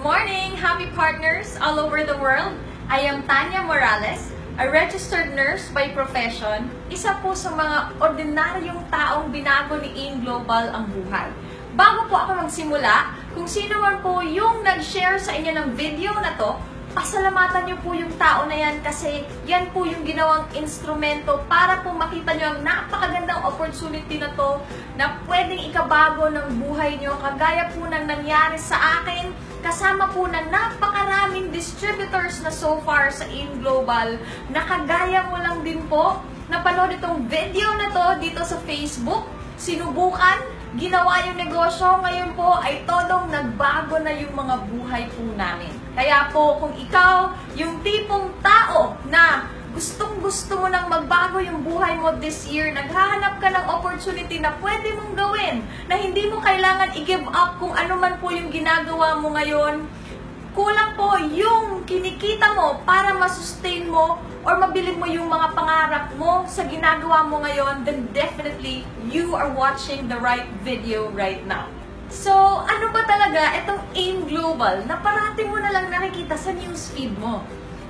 morning, happy partners all over the world. I am Tanya Morales, a registered nurse by profession, isa po sa mga ordinaryong taong binago ni AIM Global ang buhay. Bago po ako magsimula, kung sino man po yung nag-share sa inyo ng video na to, pasalamatan niyo po yung tao na yan kasi yan po yung ginawang instrumento para po makita niyo ang napakagandang opportunity na to na pwedeng ikabago ng buhay niyo kagaya po ng nangyari sa akin kasama po ng napakaraming distributors na so far sa AIM Global na kagaya mo lang din po napanood itong video na to dito sa Facebook, sinubukan, ginawa yung negosyo, ngayon po ay todong nagbago na yung mga buhay po namin. Kaya po, kung ikaw, yung tipong tao na gustong-gusto mo nang magbago yung buhay mo this year, naghahanap ka ng opportunity na pwede mong gawin, na hindi mo kailangan i-give up kung ano man po yung ginagawa mo ngayon, kulang po yung kinikita mo para masustain mo or mabili mo yung mga pangarap mo sa ginagawa mo ngayon, then definitely you are watching the right video right now. So, ano ba talaga itong AIM Global na parati mo na lang nakikita sa newsfeed mo?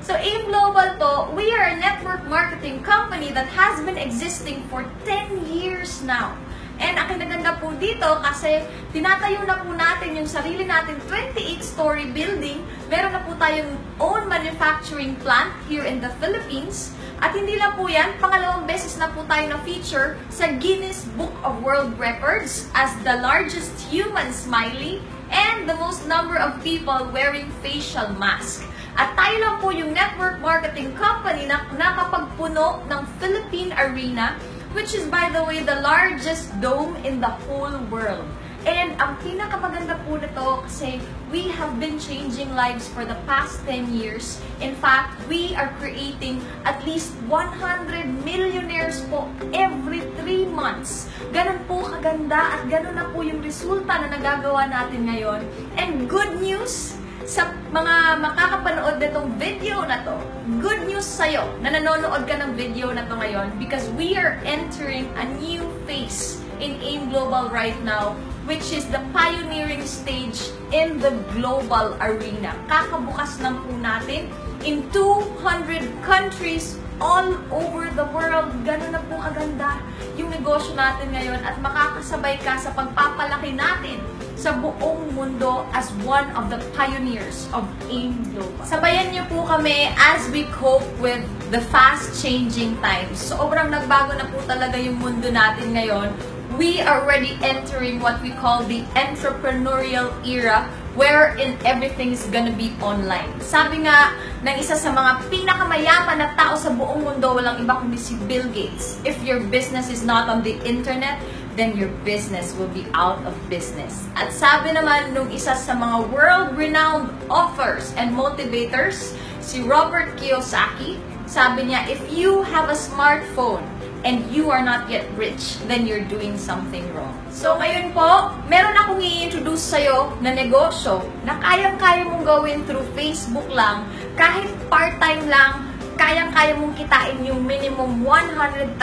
So, AIM Global to, we are a network marketing company that has been existing for 10 years now. And ang kinaganda po dito kasi tinatayo na po natin yung sarili natin 28-story building. Meron na po tayong own manufacturing plant here in the Philippines. At hindi lang po yan, pangalawang beses na po tayo na-feature sa Guinness Book of World Records as the largest human smiley and the most number of people wearing facial mask. At tayo lang po yung network marketing company na nakapagpuno ng Philippine Arena, which is, by the way, the largest dome in the whole world. And ang pinakamaganda po nito kasi we have been changing lives for the past 10 years. In fact, we are creating at least 100 millionaires po every 3 months. Ganun po kaganda at ganun na po yung resulta na nagagawa natin ngayon. And good news, sa mga makakapanood nitong video na to, good news sa'yo na nanonood ka ng video na to ngayon because we are entering a new phase in AIM Global right now, which is the pioneering stage in the global arena. Kakabukas lang po natin in 200 countries all over the world. Ganun na po kaganda yung negosyo natin ngayon at makakasabay ka sa pagpapalaki natin sa buong mundo as one of the pioneers of AIM Global. Sabayan niyo po kami as we cope with the fast-changing times. Sobrang nagbago na po talaga yung mundo natin ngayon. We are already entering what we call the entrepreneurial era wherein everything is gonna be online. Sabi nga ng isa sa mga pinakamayaman na tao sa buong mundo, walang iba kundi si Bill Gates. If your business is not on the internet, then your business will be out of business. At sabi naman nung isa sa mga world-renowned authors and motivators, si Robert Kiyosaki, sabi niya, if you have a smartphone and you are not yet rich, then you're doing something wrong. So ngayon po, meron akong i-introduce sa'yo na negosyo na kayang-kaya mong gawin through Facebook lang, kahit part-time lang, kayang-kaya mong kitain yung minimum 100,000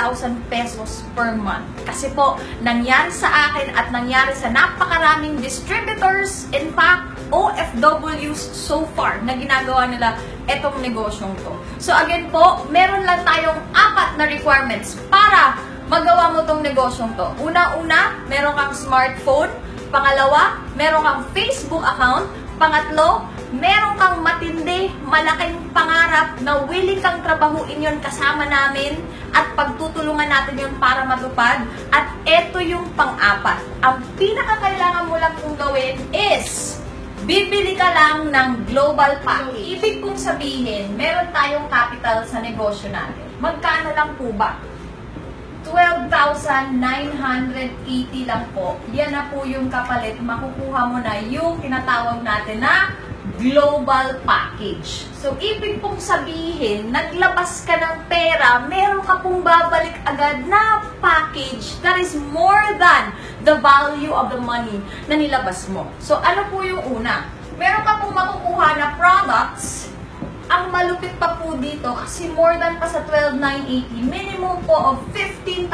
pesos per month. Kasi po, nangyari sa akin at nangyari sa napakaraming distributors, in fact, OFWs so far na ginagawa nila etong negosyong to. So again po, meron lang tayong 4 na requirements para magawa mo tong negosyong to. Una-una, meron kang smartphone. Pangalawa, meron kang Facebook account. Pangatlo, meron kang matindi, malaking pangarap na willing kang trabahuin yon kasama namin at pagtutulungan natin yon para matupad. At eto yung pang-4. Ang pinakakailangan mo lang kong gawin is bibili ka lang ng global package. Ibig kong sabihin, meron tayong capital sa negosyo natin. Magkano lang po ba? 12,980 lang po. Yan na po yung kapalit. Makukuha mo na yung tinatawag natin na global package. So, ibig pong sabihin, naglabas ka ng pera, meron ka pong babalik agad na package that is more than the value of the money na nilabas mo. So, ano po yung una? Meron ka pong makukuha na products. Ang malupit pa po dito, kasi more than pa sa 12,980, minimum po of 15,000,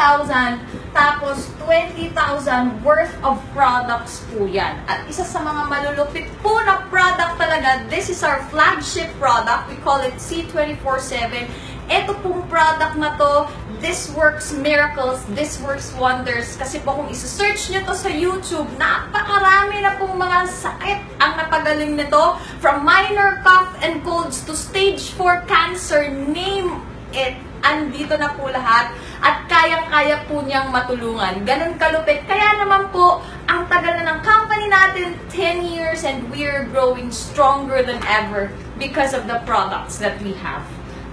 tapos 20,000 worth of products po yan. At isa sa mga malulupit po na product product talaga, this is our flagship product. We call it C24/7. Ito pong product na to, this works miracles, this works wonders. Kasi po kung isa-search nyo to sa YouTube, napakarami na pong mga sakit ang napagaling nito. From minor cough and colds to stage 4 cancer, name it. Andito na po lahat at kayang-kaya po niyang matulungan. Ganun kalupit. Kaya naman po, ang tagal na ng company natin, 10 years, and we're growing stronger than ever because of the products that we have.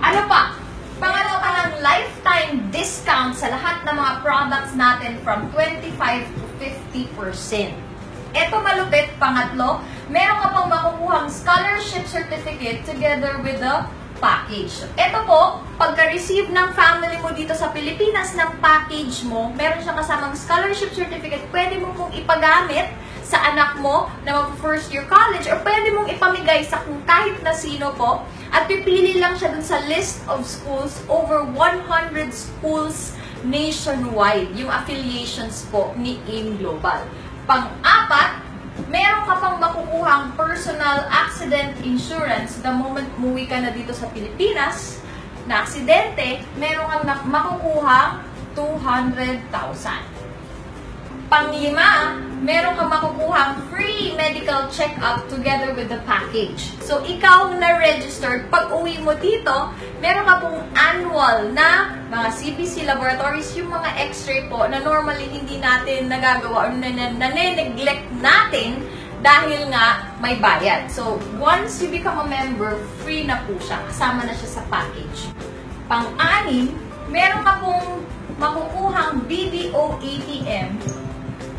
Ano pa? Pangalawa pa ng lifetime discount sa lahat ng mga products natin from 25 to 50%. Ito malupit, pangatlo, meron ka pang makukuhang scholarship certificate together with the package. Ito po, pagka-receive ng family mo dito sa Pilipinas ng package mo, meron siyang kasamang scholarship certificate, pwede mo pong ipagamit sa anak mo na mag-first year college or pwede mong ipamigay sa kung kahit na sino po at pipili lang siya dun sa list of schools, over 100 schools nationwide, yung affiliations po ni AIM Global. Pang-apat, meron ka pang makukuhang personal accident insurance the moment umuwi ka na dito sa Pilipinas na aksidente, meron kang makukuhang 200,000. Pang-lima, meron kang makukuhang free medical check-up together with the package. So, ikaw na registered, pag uwi mo dito, meron ka pong annual na mga CBC laboratories, yung mga x-ray po na normally hindi natin nagagawa o nane-neglect natin dahil nga may bayad. So, once you become a member, free na po siya. Kasama na siya sa package. Pang-anim, meron ka pong makukuhang BDO ATM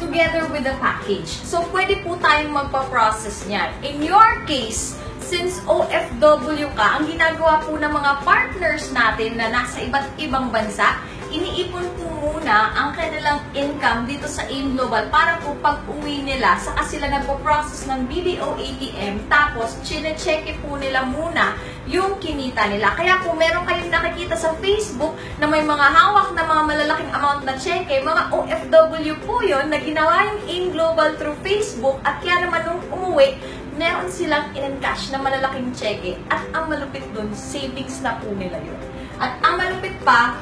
together with the package. So, pwede po tayong magpa-process niyan. In your case, since OFW ka, ang ginagawa po ng mga partners natin na nasa iba't ibang bansa, iniipon po muna ang kanilang income dito sa AIM Global para po pag-uwi nila, saka sila nagpo-process ng BDO ATM, tapos chine-check po nila muna yung kinita nila. Kaya kung meron kayong nakikita sa Facebook na may mga hawak na mga malalaking amount na cheque, mga OFW po yun na ginawa yung AIM Global through Facebook at kaya naman nung umuwi, meron silang in-encash na malalaking cheque at ang malupit dun, savings na po nila yun. At ang malupit pa,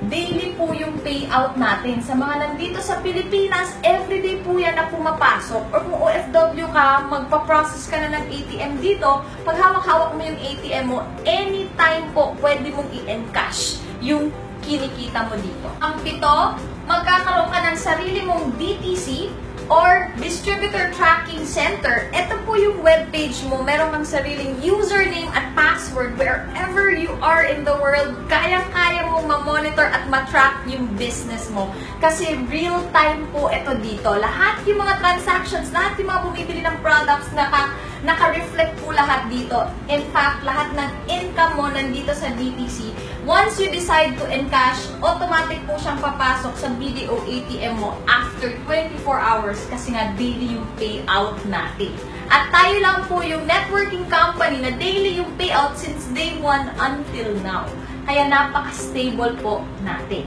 daily po yung payout natin. Sa mga nandito sa Pilipinas, everyday po yan na pumapasok. Or kung OFW ka, magpa-process ka na ng ATM dito, pag hawak-hawak mo yung ATM mo, anytime po pwede mong i-encash yung kinikita mo dito. Ang pito, magkakaroon ka ng sarili mong DTC or Distributor Tracking Center. Ito po yung webpage mo. Meron kang sariling username at password wherever you are in the world. Kayang-kaya mong ma-monitor at ma-track yung business mo. Kasi real-time po ito dito. Lahat yung mga transactions, lahat yung mga bumibili ng products, naka-reflect po lahat dito. In fact, lahat ng income mo nandito sa DTC. Once you decide to encash, automatic po siyang papasok sa BDO ATM mo after 24 hours kasi nga daily yung payout natin. At tayo lang po yung networking company na daily yung payout since day 1 until now. Kaya napaka-stable po natin.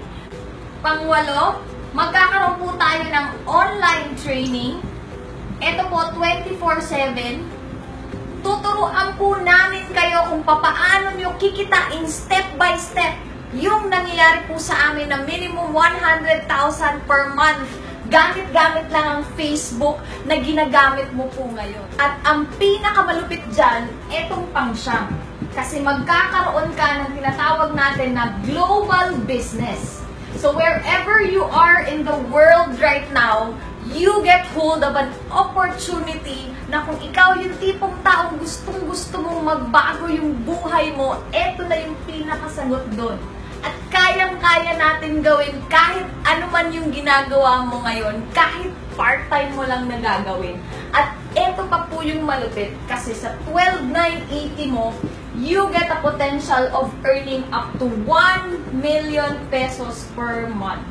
Pangwalo, magkakaroon po tayo ng online training. Ito po 24/7. Tuturuan po namin kayo kung paano nyo kikitain step by step yung nangyayari po sa amin na minimum 100,000 per month. Gamit-gamit lang ang Facebook na ginagamit mo po ngayon. At ang pinakamalupit dyan, etong pangsyam. Kasi magkakaroon ka ng tinatawag natin na global business. So wherever you are in the world right now, you get hold of an opportunity na kung ikaw yung tipong taong gustong-gusto mong magbago yung buhay mo, eto na yung pinakasagot doon. At kayang-kaya natin gawin kahit ano man yung ginagawa mo ngayon, kahit part-time mo lang na gagawin. At eto pa po yung malupit kasi sa 12,980 mo, you get a potential of earning up to 1 million pesos per month.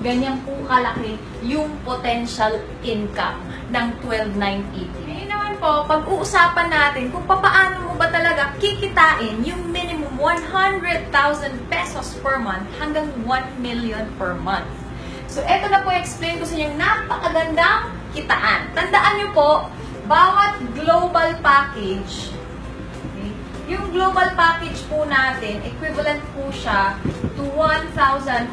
Ganyan po kalaki yung potential income ng 12,980. Ngayon naman po, pag-uusapan natin kung paano mo ba talaga kikitain yung minimum 100,000 pesos per month hanggang 1 million per month. So, eto na po explain ko sa inyo napakagandang kitaan. Tandaan nyo po, bawat global package, okay, yung global package po natin, equivalent po siya to 1,500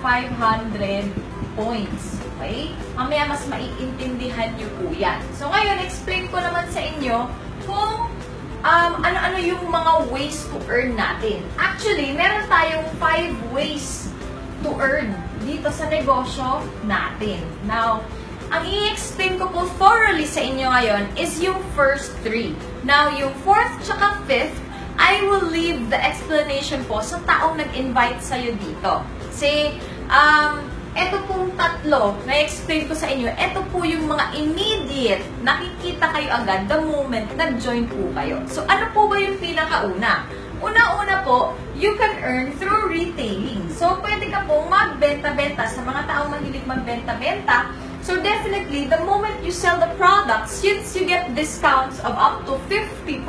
points. Okay? Mamaya mas maiintindihan nyo po yan. So ngayon, explain ko naman sa inyo kung ano-ano yung mga ways to earn natin. Actually, meron tayong 5 ways to earn dito sa negosyo natin. Now, ang i-explain ko po thoroughly sa inyo ngayon is yung first 3. Now, yung 4th tsaka 5th, I will leave the explanation po sa taong nag-invite sa'yo dito. Kasi, eto pong tatlo na explain ko sa inyo, eto po yung mga immediate nakikita kayo agad the moment nag-join po kayo. So, ano po ba yung pinakauna? Una-una po, you can earn through retailing. So, pwede ka pong magbenta-benta sa mga taong mahilig magbenta-benta. So, definitely, the moment you sell the products, since you get discounts of up to 50%,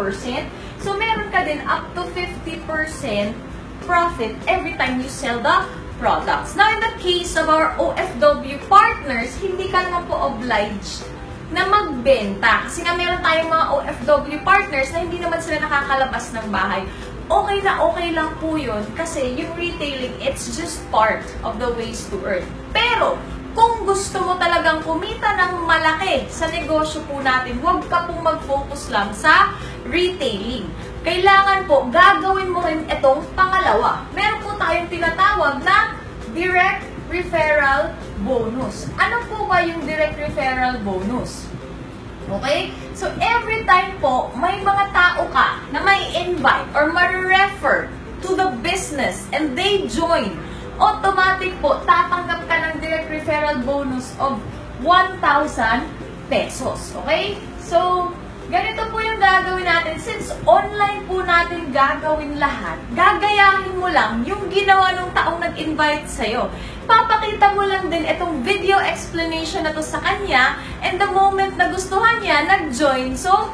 so meron ka din up to 50% profit every time you sell the products. Now, in the case of our OFW partners, hindi ka naman po obliged na magbenta. Kasi nga meron tayong mga OFW partners na hindi naman sila nakakalabas ng bahay. Okay lang po yun kasi yung retailing, it's just part of the ways to earn. Pero, kung gusto mo talagang kumita ng malaki sa negosyo po natin, huwag ka pong mag-focus lang sa retailing. Kailangan po, gagawin mo rin itong pangalawa. Meron po tayong tinatawag na direct referral bonus. Ano po ba yung direct referral bonus? Okay? So, every time po, may mga tao ka na may invite or ma-refer to the business and they join, automatic po, tatanggap ka ng direct referral bonus of 1,000 pesos. Okay? So, ganito po yung gagawin natin. Since online po natin gagawin lahat, gagayahin mo lang yung ginawa ng taong nag-invite sa'yo. Papakita mo lang din itong video explanation na to sa kanya, and the moment na gustuhan niya, nag-join. So,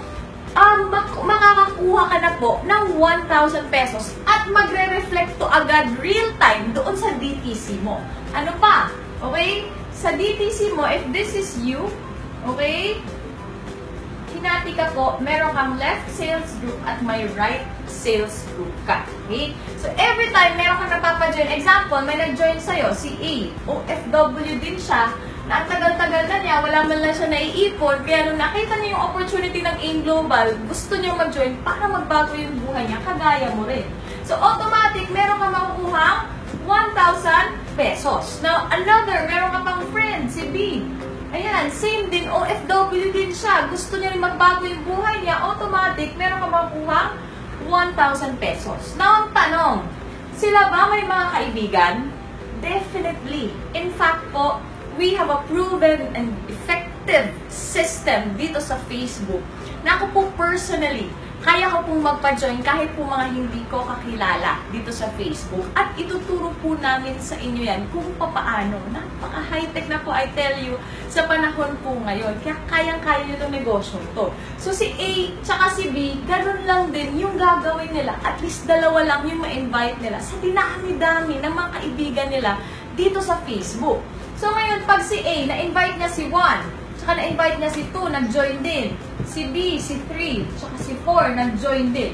makakakuha ka na po ng 1,000 pesos at magre-reflect to agad real-time doon sa DTC mo. Ano pa? Okay? Sa DTC mo, if this is you, okay, hinati ka po, meron kang left sales group at may right sales group ka. Okay? So, every time meron kang napapajoin, example, may nag-join sa'yo, si A, OFW din siya, na ang tagal-tagal na niya, wala man lang siya naiipon, kaya nung nakita niya yung opportunity ng AIM Global, gusto niya mag-join para magbago yung buhay niya, kagaya mo rin. So, automatic, meron kang makukuhang 1,000 pesos. Now, another, meron ka pang friend, si B. Ayan, same din, OFW din siya. Gusto niya rin magbago yung buhay niya, automatic, meron ka makukuhang 1,000 pesos. Now, ang tanong, sila ba may mga kaibigan? Definitely. In fact po, we have a proven and effective system dito sa Facebook na ako po personally, kaya ko pong magpa-join kahit po mga hindi ko kakilala dito sa Facebook. At ituturo po namin sa inyo yan kung papaano. Napaka-high-tech na po, I tell you, sa panahon po ngayon. Kaya kayang-kaya nyo itong negosyo to. So si A tsaka si B, ganun lang din yung gagawin nila. At least dalawa lang yung ma-invite nila sa dinami-dami ng mga kaibigan nila dito sa Facebook. So ngayon, pag si A, na-invite niya si 1, tsaka na-invite niya si 2, nag-join din. Si B, si 3, tsaka si 4, nag-join din.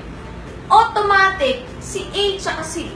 Automatic, si A tsaka si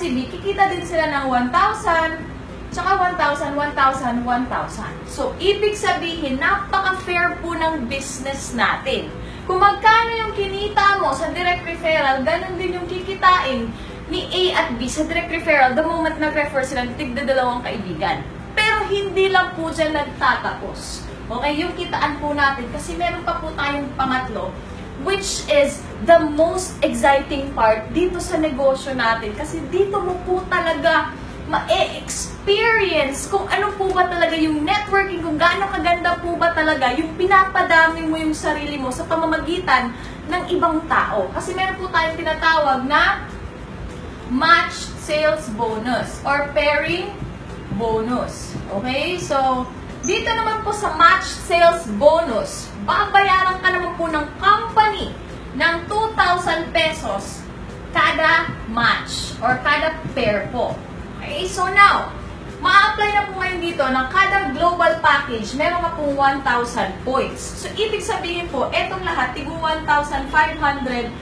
B, kikita din sila ng 1,000, tsaka 1,000, 1,000, 1,000. So, ibig sabihin, napaka-fair po ng business natin. Kung magkano yung kinita mo sa direct referral, ganun din yung kikitain ni A at B sa direct referral the moment nag-refer sila ng tigda-dalawang kaibigan. Pero hindi lang po dyan nagtatapos. Okay, yung kitaan po natin kasi meron pa po tayong pangatlo, which is the most exciting part dito sa negosyo natin. Kasi dito mo po talaga ma-experience kung ano po ba talaga yung networking, kung gaano kaganda po ba talaga yung pinapadami mo yung sarili mo sa pamamagitan ng ibang tao. Kasi meron po tayong tinatawag na matched sales bonus or pairing bonus. Okay? So, dito naman po sa matched sales bonus, babayaran ka naman po ng company ng 2,000 pesos kada match or kada pair po. Okay? So now, ma-apply na po ngayon dito ng kada global package, meron ka pong 1,000 points. So, ibig sabihin po, etong lahat, tigong 1,500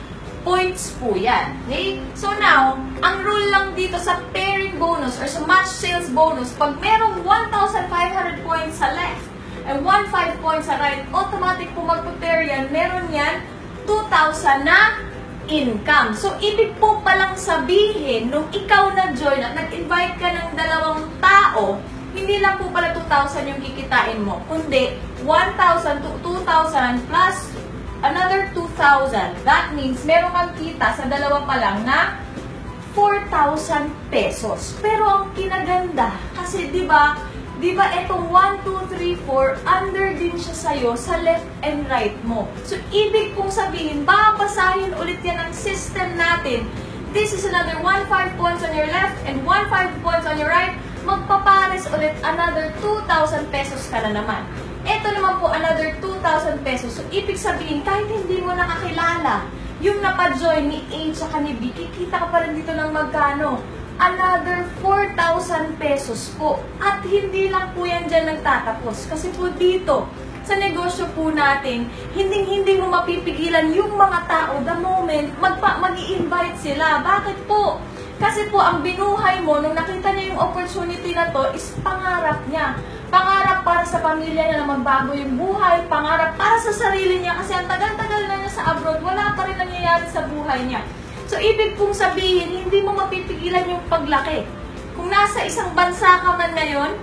points po yan. Okay? So now, ang rule lang dito sa pairing bonus or sa match sales bonus, pag merong 1,500 points sa left and 1,500 points sa right, automatic po magpa-pair yan, meron yan 2,000 na income. So, ibig po palang sabihin, nung ikaw na-join at nag-invite ka ng dalawang tao, hindi lang po pala 2,000 yung kikitain mo, kundi 1,000 to 2,000 plus another 2,000. That means, meron kang kita sa dalawa pa lang na 4,000 pesos. Pero ang kinaganda, kasi di ba itong 1, 2, 3, 4, under din siya sa'yo sa left and right mo. So, ibig kong sabihin, babasahin ulit yan ang system natin. This is another 1,500 points on your left and 1,500 points on your right. Magpapares ulit another 2,000 pesos ka na naman. Ito naman po, another 2,000 pesos. So, ibig sabihin, kahit hindi mo nakakilala, yung napa-join ni A at ni B, kikita ka pa rin dito ng magkano? Another 4,000 pesos po. At hindi lang po yan dyan nagtatapos. Kasi po dito, sa negosyo po natin, hindi mo mapipigilan yung mga tao the moment mag-i-invite sila. Bakit po? Kasi po, ang binuhay mo, nung nakita niya yung opportunity na to, is pangarap niya. Pangarap para sa pamilya niya na magbago yung buhay, pangarap para sa sarili niya kasi ang tagal-tagal na niya sa abroad, wala pa rin nangyayari sa buhay niya. So, ibig pong sabihin, hindi mo mapipigilan yung paglaki. Kung nasa isang bansa ka man ngayon,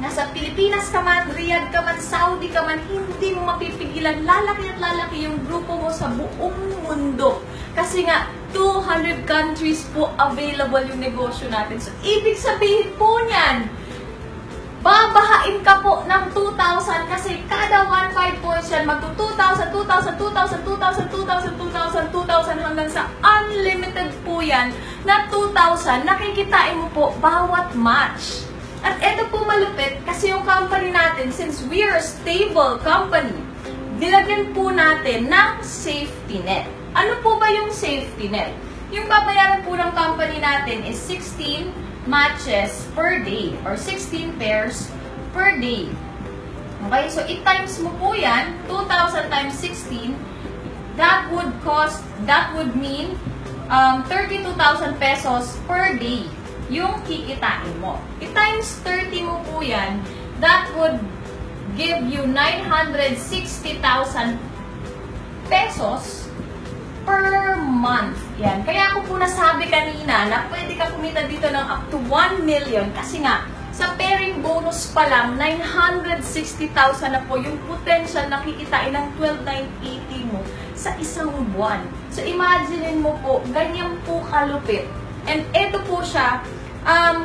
nasa Pilipinas ka man, Riyadh ka man, Saudi ka man, hindi mo mapipigilan, lalaki at lalaki yung grupo mo sa buong mundo. Kasi nga, 200 countries po available yung negosyo natin. So, ibig sabihin po niyan, babahain ka po ng 2,000 kasi kada 1,500 points yan, magto 2,000, 2,000, 2,000, 2,000, 2,000, 2,000, 2,000 hanggang sa unlimited po yan na 2,000 nakikitain mo po bawat match. At ito po malupit kasi yung company natin, since we are a stable company, nilagyan po natin ng safety net. Ano po ba yung safety net? Yung babayaran po ng company natin is 16 matches per day or 16 pairs per day. Okay, so i-times mo po yan, 2,000 times 16, that would mean 32,000 pesos per day yung kikitain mo. I-times 30 mo po yan, that would give you 960,000 pesos per month. Yan. Kaya ako po nasabi kanina na pwede ka kumita dito ng up to 1 million kasi nga, sa pairing bonus pa lang, 960,000 na po yung potential na kikitain ng 12,980 mo sa isang buwan. So, imagine mo po, ganyan po kalupit. And eto po siya,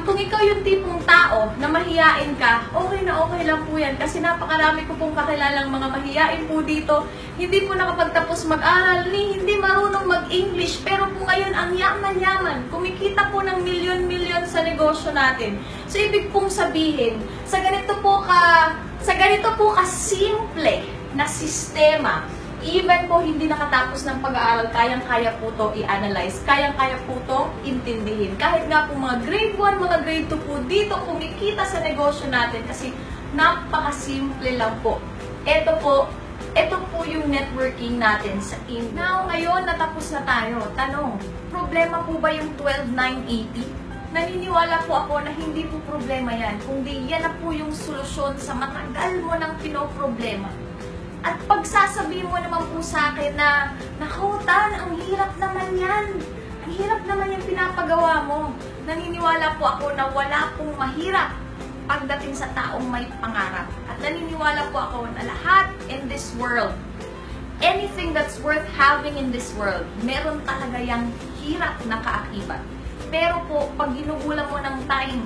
kung ikaw yung tipong tao na mahiyain ka, okay na okay lang po yan. Kasi napakarami ko pong kakilalang mga mahiyain po dito. Hindi po nakapagtapos mag-aral, hindi marunong mag-English. Pero po ngayon, ang yaman-yaman. Kumikita po ng milyon-milyon sa negosyo natin. So, ibig pong sabihin, sa ganito po ka-simple na sistema, even po hindi nakatapos ng pag-aaral, kayang-kaya po ito i-analyze, kayang-kaya po ito intindihin. Kahit nga po mga grade 1, mga grade 2 po dito kumikita sa negosyo natin kasi napaka-simple lang po. Ito po yung networking natin sa India. Now, ngayon natapos na tayo. Tanong, problema po ba yung 12,980? Naniniwala po ako na hindi po problema yan, kundi yan na po yung solusyon sa matagal mo ng pinoproblema. At pagsasabihin mo naman po sa akin na, naku, Tan, ang hirap naman yan. Ang hirap naman yung pinapagawa mo. Naniniwala po ako na wala pong mahirap pagdating sa taong may pangarap. At naniniwala po ako na lahat in this world, anything that's worth having in this world, meron talaga yung hirap na kaakibat. Pero po, pag ginugulang mo ng time,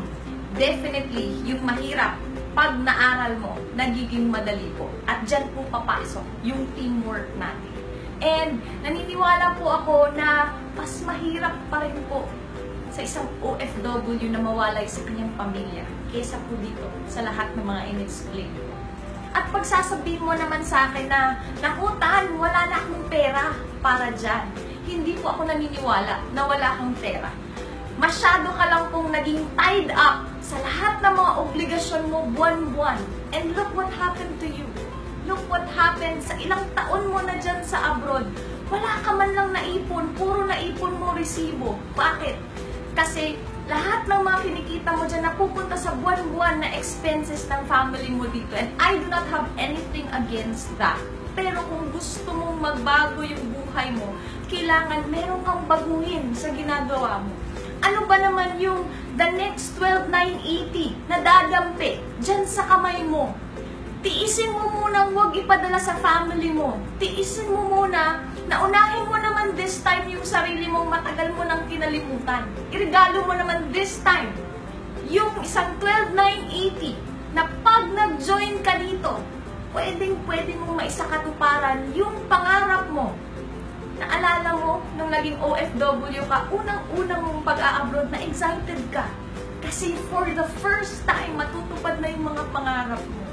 definitely, yung mahirap, pag naaral mo, nagiging madali po. At dyan po papasok yung teamwork natin. And naniniwala po ako na mas mahirap pa rin po sa isang OFW na mawalay sa kanyang pamilya kesa po dito sa lahat ng mga in-explain ko. At pagsasabihin mo naman sa akin na, naku, Tan, wala na akong pera para dyan. Hindi po ako naniniwala na wala kang pera. Masyado ka lang pong naging tied up sa lahat ng mga obligasyon mo buwan-buwan. And look what happened to you. Look what happened sa ilang taon mo na dyan sa abroad. Wala ka man lang naipon, puro naipon mo resibo. Bakit? Kasi lahat ng mga kinikita mo dyan napupunta sa buwan-buwan na expenses ng family mo dito. And I do not have anything against that. Pero kung gusto mong magbago yung buhay mo, kailangan meron kang baguhin sa ginagawa mo. Ano ba naman yung the next 12,980 na dadampi dyan sa kamay mo? Tiisin mo muna huwag ipadala sa family mo. Tiisin mo muna na unahin mo naman this time yung sarili mo matagal mo nang kinalimutan. Iregalo mo naman this time yung isang 12,980 na pag nag-join ka dito, pwede mong maisakatuparan yung pangarap mo. Naalala mo, nung naging OFW ka, unang-unang mong pag-a-abroad na excited ka. Kasi for the first time, matutupad na yung mga pangarap mo.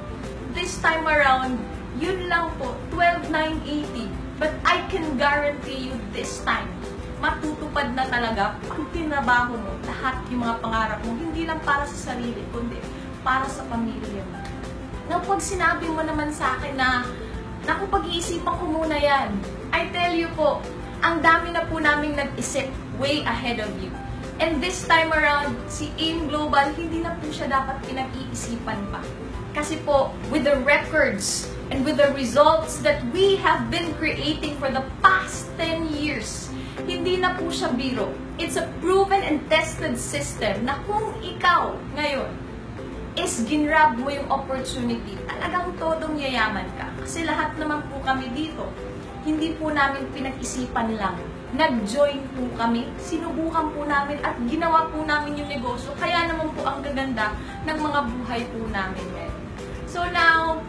This time around, yun lang po, 12,980. But I can guarantee you this time, matutupad na talaga pag tinabaho mo lahat yung mga pangarap mo. Hindi lang para sa sarili, kundi para sa pamilya mo. Na pag sinabi mo naman sa akin na, naku, pag-iisipan ko muna yan. I tell you po, ang dami na po naming nag-isip way ahead of you. And this time around, si AIM Global, hindi na po siya dapat pinag-iisipan pa. Kasi po, with the records and with the results that we have been creating for the past 10 years, hindi na po siya biro. It's a proven and tested system na kung ikaw ngayon is ginrab mo yung opportunity, talagang todong yayaman ka. Kasi lahat naman po kami dito, hindi po namin pinag-isipan lang. Nag-join po kami, sinubukan po namin at ginawa po namin yung negosyo. Kaya naman po ang gaganda ng mga buhay po namin ngayon. So now,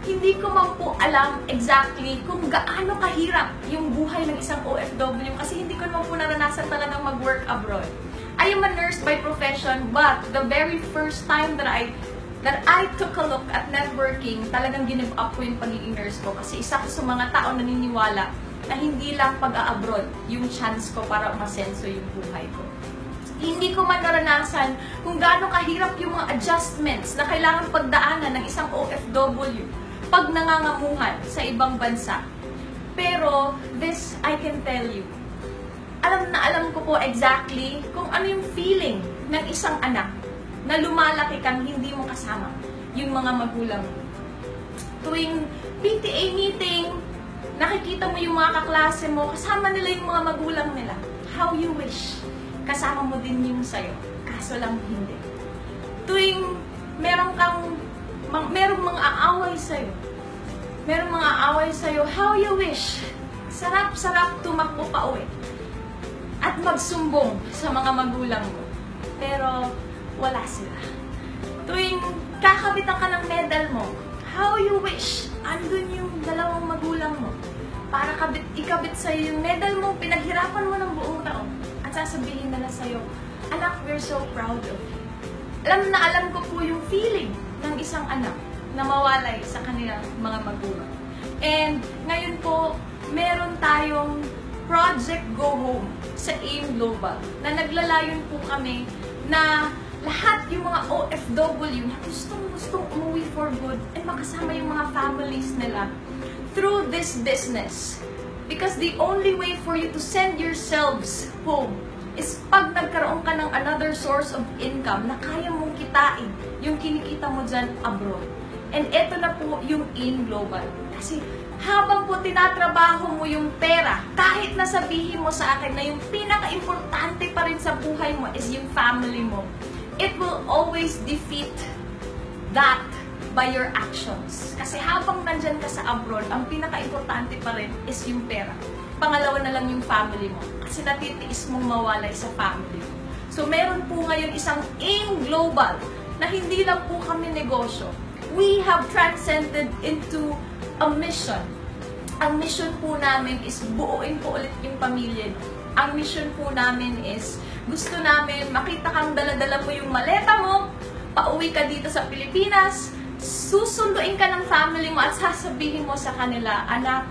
hindi ko man po alam exactly kung gaano kahirap yung buhay ng isang OFW kasi hindi ko naman po naranasan talagang mag-work abroad. I am a nurse by profession, but the very first time that I took a look at networking, talagang give up ko yung pagiging nurse ko kasi isa ko sa mga tao naniniwala na hindi lang pag-a-abroad yung chance ko para umasenso yung buhay ko. Hindi ko man naranasan kung gaano kahirap yung mga adjustments na kailangan pagdaanan ng isang OFW pag nangangamuhan sa ibang bansa. Pero this I can tell you, alam ko po exactly kung ano yung feeling ng isang anak na lumalaki kang hindi mo kasama yung mga magulang mo. Tuwing PTA meeting, nakikita mo yung mga kaklase mo, kasama nila yung mga magulang nila. How you wish kasama mo din yung sayo, kaso lang hindi. Tuwing merong mga aaway sa'yo, how you wish sarap-sarap tumakbo pa uwi at magsumbong sa mga magulang mo. Pero wala sila. Tuwing kakabitan ka ng medal mo, how you wish andun yung dalawang magulang mo para ikabit sa'yo yung medal mo, pinaghirapan mo ng buong taon at sasabihin nila sa'yo, anak, we're so proud of you. Alam ko po yung feeling ng isang anak na mawalay sa kanilang mga magulang. And ngayon po, meron tayong Project Go Home sa AIM Global na naglalayon po kami na lahat yung mga OFW na gustong umuwi for good and makasama yung mga families nila through this business. Because the only way for you to send yourselves home is pag nagkaroon ka ng another source of income na kaya mong kitain yung kinikita mo dyan abroad. And eto na po yung AIM Global. Kasi habang po tinatrabaho mo yung pera, kahit nasabihin mo sa akin na yung pinaka-importante pa rin sa buhay mo is yung family mo, it will always defeat that by your actions. Kasi habang nandyan ka sa abroad, ang pinaka-importante pa rin is yung pera. Pangalawa na lang yung family mo. Kasi natitiis mong mawalay sa family mo. So meron po ngayon isang AIM Global na hindi lang po kami negosyo. We have transcended into a mission. Ang mission po namin is buuin po ulit yung pamilya. Ang mission po namin is gusto namin makita kang dala-dala mo yung maleta mo, pauwi ka dito sa Pilipinas, susunduin ka ng family mo at sasabihin mo sa kanila, anak,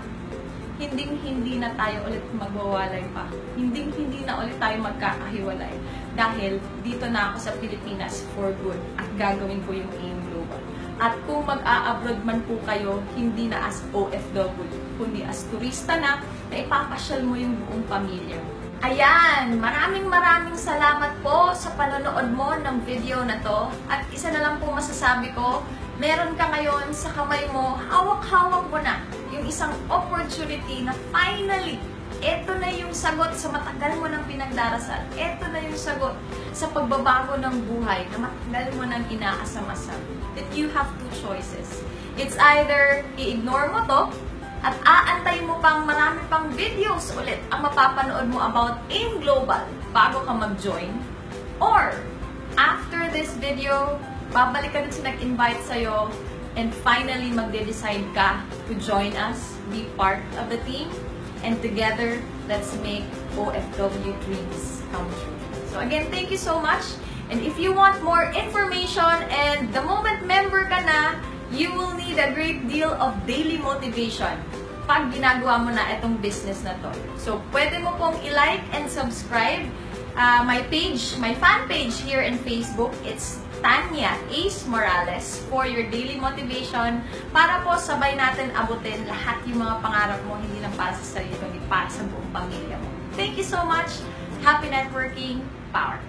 hindi na tayo ulit magwawalay pa. Hindi na ulit tayo magkakahiwalay. Dahil dito na ako sa Pilipinas for good at gagawin ko yung AIM Global. At kung mag-a-abroad man po kayo, hindi na as OFW, kundi as turista na ipapasyal mo yung buong pamilya. Ayan, maraming salamat po sa panonood mo ng video na to. At isa na lang po masasabi ko, meron ka ngayon sa kamay mo, hawak-hawak mo na yung isang opportunity na finally, eto na yung sagot sa matagal mo nang pinagdarasal. Eto na yung sagot sa pagbabago ng buhay na matagal mo nang inaasam-asam. That you have two choices. It's either i-ignore mo to at aantay mo pang marami pang videos ulit ang mapapanood mo about AIM Global bago ka mag-join. Or, after this video, babalik ka dun sa nag-invite sa'yo and finally magde-decide ka to join us, be part of the team, and together, let's make OFW dreams come true. So again, thank you so much. And if you want more information and the moment member ka na, you will need a great deal of daily motivation pag ginagawa mo na itong business na to. So pwede mo pong i-like and subscribe my page, my fan page here in Facebook. It's Tanya Ace Morales for your daily motivation para po sabay natin abutin lahat yung mga pangarap mo, hindi lang para sa sarili, kundi para sa buong pamilya mo. Thank you so much. Happy networking. Power.